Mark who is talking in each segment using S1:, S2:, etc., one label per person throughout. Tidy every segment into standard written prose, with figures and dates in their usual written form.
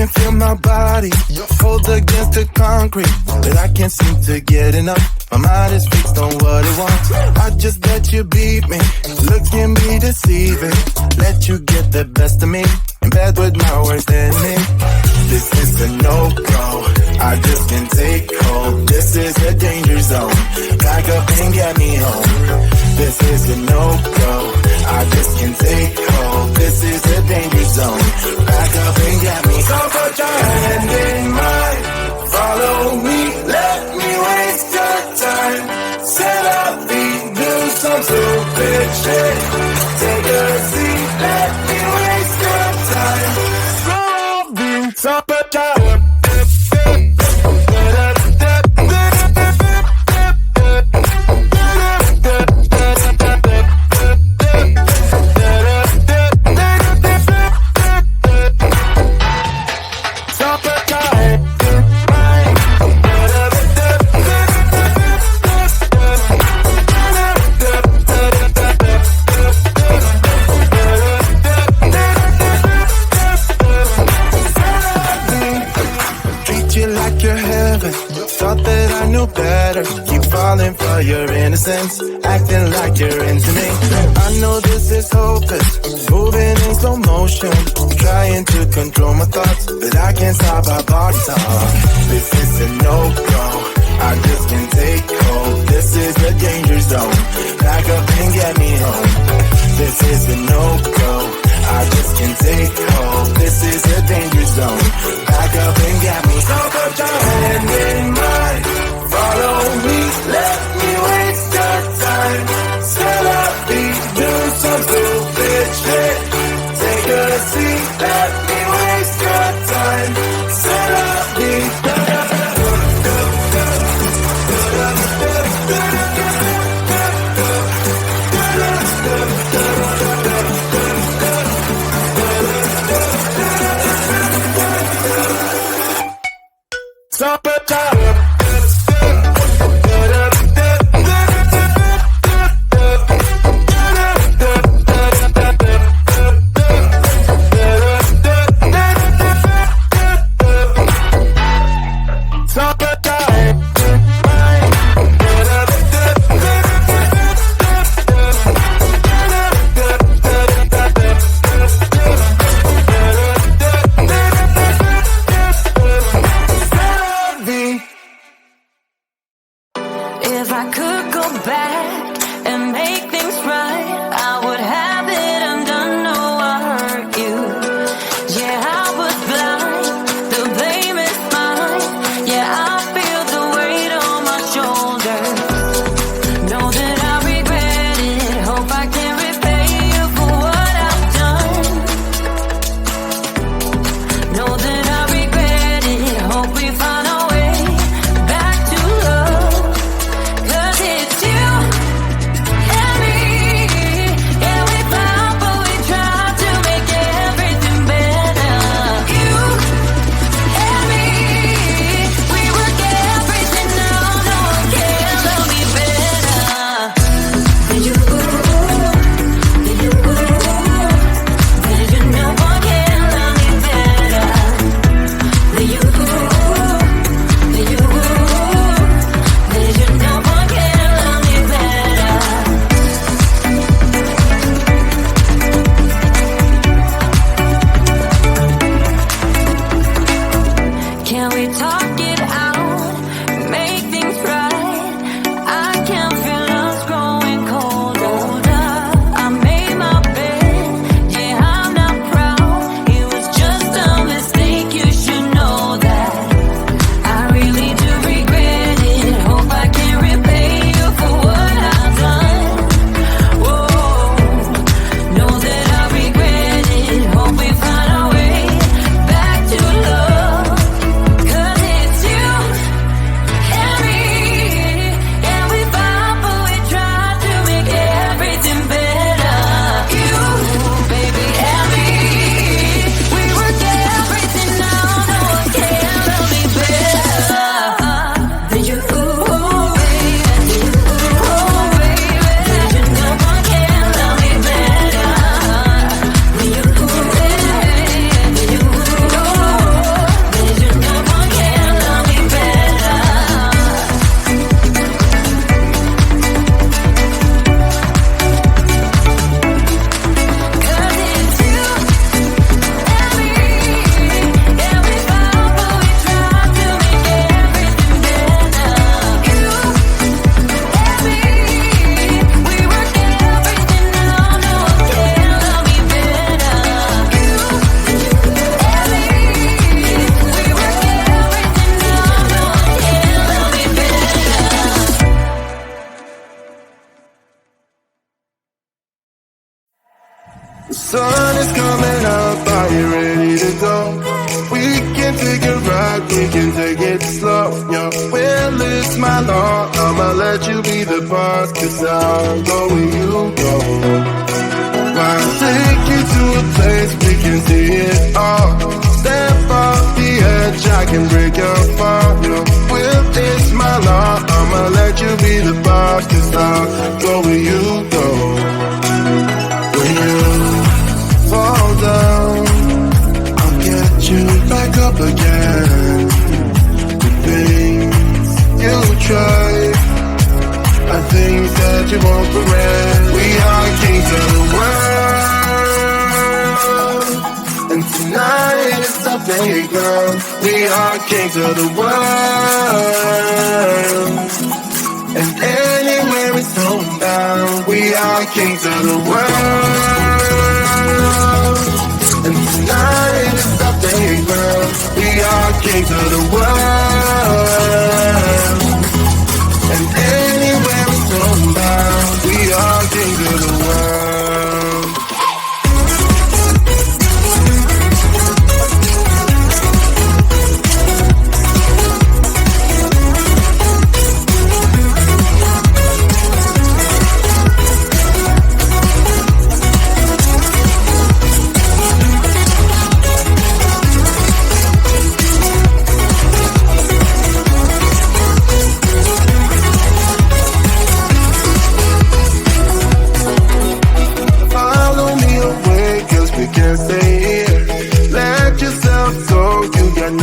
S1: can feel my body hold against the concrete, but I can't seem to get enough. My mind is fixed on what it wants. I just let you beat me, looks can be deceiving. Let you get the best of me, in bed with my worst enemy. This is a no-go, I just can't take hold. This is a danger zone, back up and get me home. This is a no-go, I just can't take hold. This is a danger zone, back up and get me. So put your hand in mine, follow me, let me waste your time. Set up feet, do some stupid shit. Take a seat, let me waste your time. So put your for your innocence, acting like you're into me. I know this is hopeless, moving in slow motion, trying to control my thoughts, but I can't stop our body talk. This is a no-go, I just can't take hold. This is a danger zone, back up and get me home. This is a no-go, I just can't take hold. This is a danger zone, back up and get me. So put your hand in mine, follow me, let me waste your time. Set up feet, do some stupid shit. Take a seat, let me waste your time. Set up feet. Stop it, Sun is coming up, are you ready to go? We can take a ride, we can take it slow, yo. Well, it's my law, I'ma let you be the boss, 'cause I'll go where you go. I'll take you to a place we can see it all. Step off the edge, I can break your fall, yo. Well, it's my law, I'ma let you be the boss, 'cause I'll go where you go. When you fall down, I'll get you back up again. The things you try are things that you won't regret. We are kings of the world, and tonight is our playground. We are kings of the world, and anywhere it's homebound. We are kings of the world, and tonight is our playground. We are kings of the world, and anywhere it's homebound. We are kings of the world.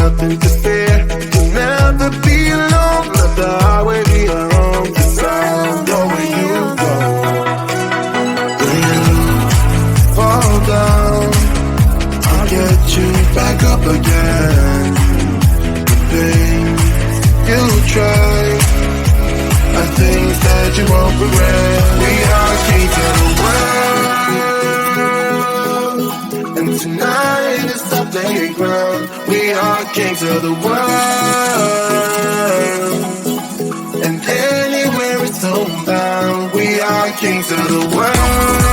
S1: Nothing to fear. You'll never be alone. Let the highway be your home. 'Cause I'll go where you go. When you fall down, I'll get you back up again. The things you try are things that you won't regret. We are kings of the world, and tonight is our playground. We are kings of the world, and anywhere it's homebound. We are kings of the world,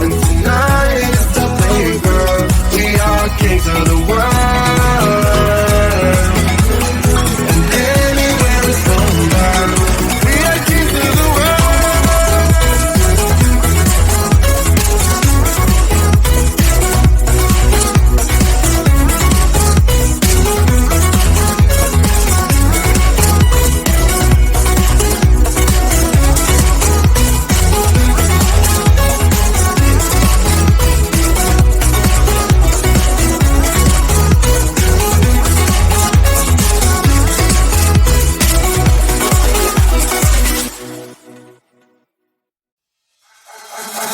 S1: and tonight is our playground. We are kings of the world, and anywhere it's homebound. We are kings of the world.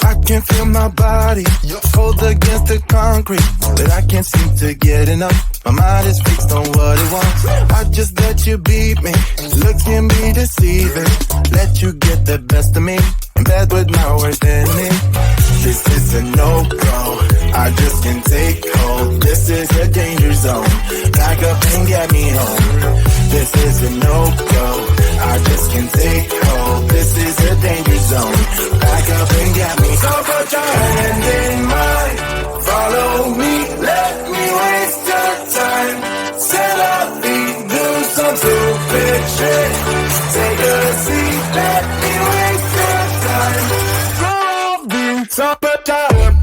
S1: I can feel my body cold against the concrete, but I can't seem to get enough. My mind is fixed on what it wants. I just let you beat me. Looks can be deceiving. Let you get the best of me. In bed with my worst enemy. This is a no-go. I just can't take hold. This is a danger zone. Back up and get me home. This is a no-go. I just can't take hold. This is a danger zone. Back up and get me. So put your hand in mine. Follow me. Let me waste your time. Set up feet. Do some stupid shit. Take a seat. Let me waste your time. Top of time.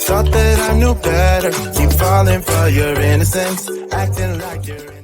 S1: Thought that I knew better. Keep falling for your innocence, acting like you're